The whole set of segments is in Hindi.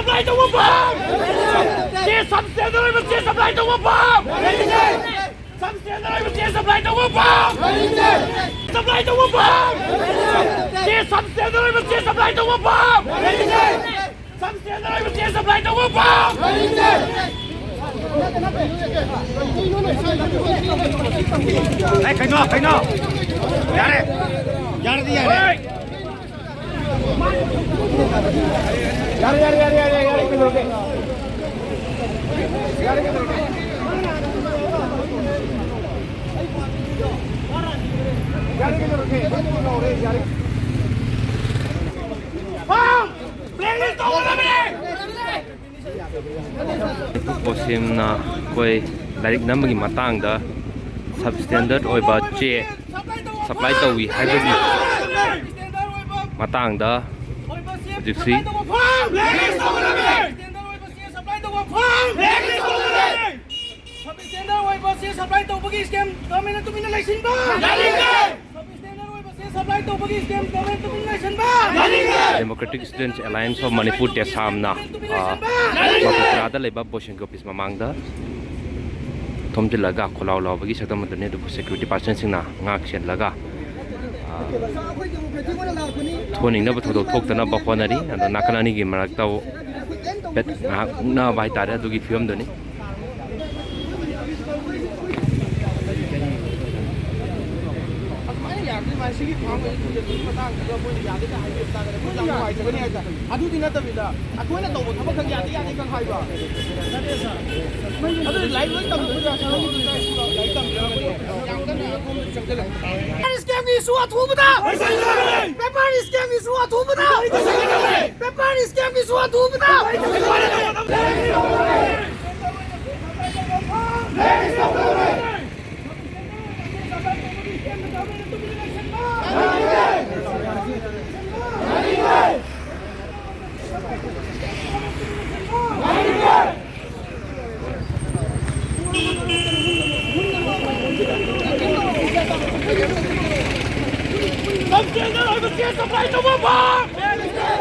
supply to one bomb. Some standard with supply to one bomb. Some standard with supply to one bomb. Supply to one bomb. Some standard with supply to one bomb. Some standard with supply to one bomb. Hey, kai no. Yare di yare. Posim na koi direct number ki matang da substandard oi ba che supply to wi hybrid matang da diksi supply to bagi scam kami na tumina license ba supply to bagi scam kami na tumina license ba Democratic Students Alliance of Manipur te samna mapura da leba Boshin office mamang da thomti laga kholaw law bagi sakam da ne du security person singna ngak chen laga thoning na batho thok ta na ba khonari and nakanani gi marak taw bet na bai ta da du gi film do ni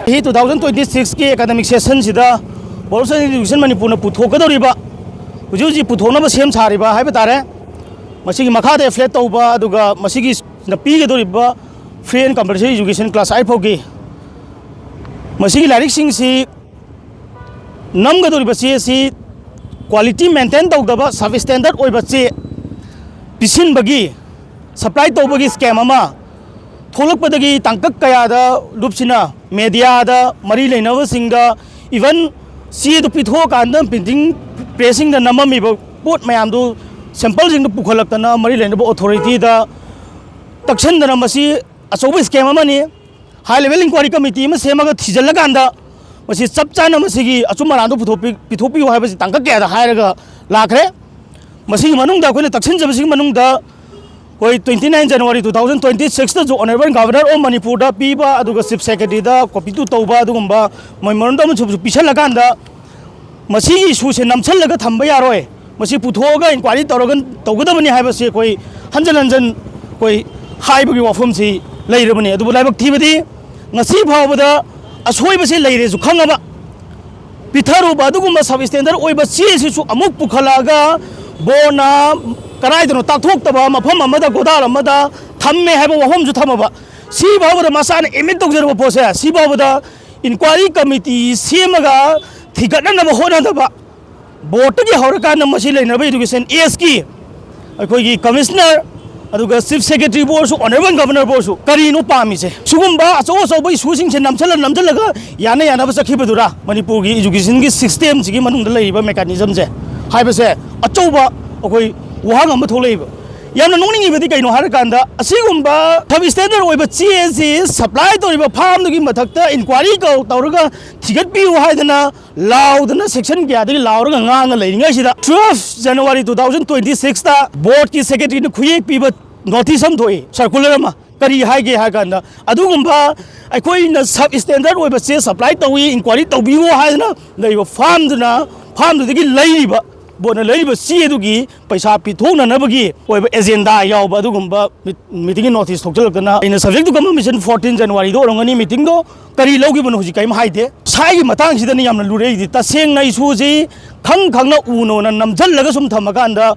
He 2026 के एकेडमिक सेशन सिदा बोलसन एजुकेशन मणिपुर पुथोकदौरिबा हुजी पुथोनब सेम सारिबा हाइबा तारे मसिगी मखादे फ्लेट तौबा अदुगा मसिगी पीगदौरिबा free and compulsory education class 8 फौगी मसिगी लाइरिक सिंग सी नमगदौरिबा सी क्वालिटी मेंटेन तौदबा सब स्टैंडर्ड ओइबा चे पिसिनबगी सप्लाई तौबगी स्कैम अमा थोलकपदगी तांकक कयादा लुपसिना मीडियादा मरी लेनबसिंगदा इवन सी दु पिथो कांदा प्रिंटिंग प्रेसिंग दा नममी पोट मयाम दु सैंपल सिंग पुखलक्तना मरी लेनब अथॉरिटी दा तक्शन दना मसी अचौब स्कैम अमनी हाई लेवल इंक्वायरी कमिटी में सेमगा थिजलकांदा मसी चप चाना मसीगी अचुमरांदु पिथोपी हाइबसि तांकक कयादा हायरगा लाखरे मसीगी मनुंगदा कोइना तक्शन जबसिंग मनुंगदा कोई 29 जनवरी 2026 जो ऑनरेबल गवर्नर ऑफ मणिपुर दा पीबा अदुगा चीफ सेक्रेटरी दा कॉपी टू तौबा अदुगुंबा मेमोरेंडम छु पिसलकांदा मसी इशू से नमछलगा थंबा यारोय मसी पुथोगा इंक्वायरी तौगदबनी हाइबसे कोई हंजन कोई हाइबगी वफम सी लेरबनी अदुबु लाइबक थीबदी ngasi फावबदा असोइबसे लेरे जु खंगबा पिथारुबा अदुगुंबा सब स्टैंडर्ड ओइबा सी सु अमुक पुखलागा बोना कराइदनो ताथोक्तबा मफम अमदा गोदाल अमदा थम्मे हैबो वहम जु थमबा सी बाबदा मसान एमिट तौजरबा पोसे सी बाबदा इंक्वायरी कमिटी सेमगा थिगटनबा होनदबा बोर्ड की हौरकान मसी लेनबा एजुकेशन एस की अखोगी कमिश्नर अदुगा chief secretary board honourable governor board करीनो पामीसे सुगुंबा अचो इशूसिंग से नमचलगा याना चखिबदुरा मणिपुर की एजुकेशन की सिस्टम सिगी मनुंग लेरिबा मेकानिज्म से हाइबसे अचौबा अखोई वहां अम थोलेब याना नोनिंगिबदी कइनो हारकांदा असिगुंबा थब स्टैंडर्ड ओइबा चेसी सप्लाई तोरिबा फार्म दुगी मथक्ता इंक्वायरी को तौरगा थिगटपिउ हाइदना लाउदना सेक्शन क्यादगी लाउरगा ngang लेरिंगासिदा 12 जनवरी 2026 ता बोर्ड की सेक्रेटरी ने खुयेक पीबा नोटिस हम थोई सर्कुलर अमा करी हाइगे हाकांदा अदुगुंबा अखोइना सब स्टैंडर्ड ओइबा चे सप्लाई तौई इंक्वायरी तौबियो हाइदना लेइबा फार्म दुदगी लेरिबा ꯕꯣꯔꯗꯅ ꯂꯩꯔꯤꯕ ꯆꯦꯗꯨꯒꯤ ꯄꯩꯁꯥ ꯄꯤꯊꯣꯛꯅꯅꯕꯒꯤ ꯑꯣꯏꯕ ꯑꯦꯖꯦꯟꯗꯥ ꯌꯥꯎꯕ ꯑꯗꯨꯒꯨꯝꯕ ꯃꯤꯇꯤꯡꯒꯤ ꯅꯣꯇꯤꯁ ꯊꯣꯛꯆꯜꯂꯛꯇꯅ ꯑꯩꯅ ꯁꯕꯖꯦꯛꯇꯨ ꯀꯝꯃꯤꯁꯟ 14 ꯖꯅꯋꯥꯔꯤꯗ ꯑꯣꯏꯔꯝꯒꯅꯤ ꯃꯤꯇꯤꯡꯗꯣ ꯀꯔꯤ ꯂꯧꯈꯤꯕꯅꯣ ꯍꯧꯖꯤꯛ ꯀꯔꯤꯝ ꯍꯥꯏꯗꯦ ꯁꯥꯏꯒꯤ ꯃꯇꯥꯡꯁꯤꯗꯅꯤ ꯌꯥꯝꯅ ꯂꯨꯔꯛꯏꯗꯤ ꯇꯁꯦꯡꯅ ꯏꯁꯨꯁꯤ ꯈꯪꯅ ꯎꯅꯣꯅ ꯅꯝꯁꯤꯜꯂꯒ ꯁꯨꯝ ꯊꯝꯃꯀꯥꯟꯗ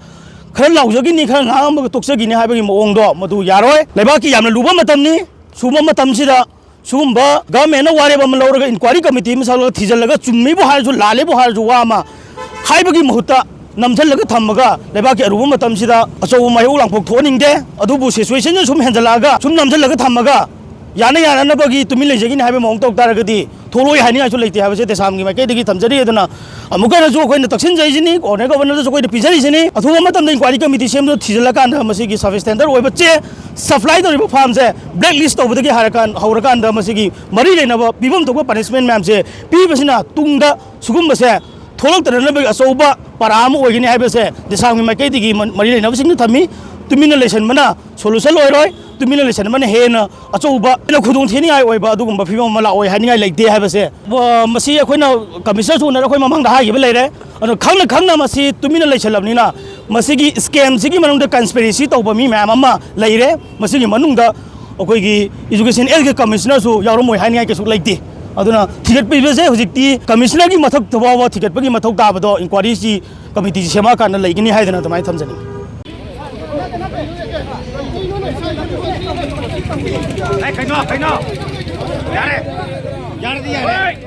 खर लाउजगिनी खर ngang तोक्चगिनी हाबगी मओंगदो मदु यारोय लेबाकी यामना लुबा मतमनी सुबा मतमसिदा सुगुम्बा गवर्नमेंट वारेबा म लौरगा इंक्वायरी कमिटी म सालगा थिजलगा चुम्मीबो हारजु लालेबो हारजु वामा हाइबगी मुहुता नमजलगा थम्मगा लेबाकी अरुबा मतमसिदा अचौ मायौ लांगपोक थोनिंगदे अदुबु सिचुएशन सुम हेंजलागा सुम नमजलगा थम्मगा याना याना नबगी तुमि लेजगिनी हाइबे मओंग तौक तारगदी थोलोय हाइनियासु लेते हाबसे तेसामगी माइकेदगी थमजरी अदना अमुकनसु अखोइना तक्सिन जैजिनी कोने गवर्नरसु अखोइना पिजरिसिनी अथुबा मतमदा इंक्वायरी कमिटी सेमदो थिजलकांदा मसिगी सर्विस स्टैंडर्ड ओइबा चे सप्लाई तौरिबा फार्म से ब्लैक लिस्ट तौबदगी हारकान हौरकांदा मसिगी मरी लेनबा पिबम तौबा पनिशमेंट मैम से पीबसिना तुंगदा सुगुम्बसे थोलक्तनबगी अचौबा पराम ओइगिनी हाइबसे तेसामगी माइकेदगी मरी लेनबसिंग थमी तुमिना लेसनबना सोल्यूशन ओइरोय तुमिना लेसनबना हेना अचौबा खुदों थेनियाय ओइबा अदुगुम्बा फिबम मला ओइ हानियाय लेते हाइबसे मसी अखोइना कमिशनर सुना अखोइ ममंगदा हाइबा लेरे अनो खंगना मसी तुमिना लेसलबनिना मसीगी स्कैम सिगी मनुंगदा कंस्पिरेसी तौबा मी मैम अमा लेरे मसीगी मनुंगदा अखोइगी एजुकेशन एल्गे कमिशनर सु यावरमोय हानियाय केसु लेते अदुना थिगट पिबसे हुजिक्ति कमिशनर की मथक तबावा थिगट पगी मथौ ताबदो इंक्वायरी सी कमिटी सेमा काना लेगिनी हाइदना तमाय थमजनी Kaino. Yare. Yare.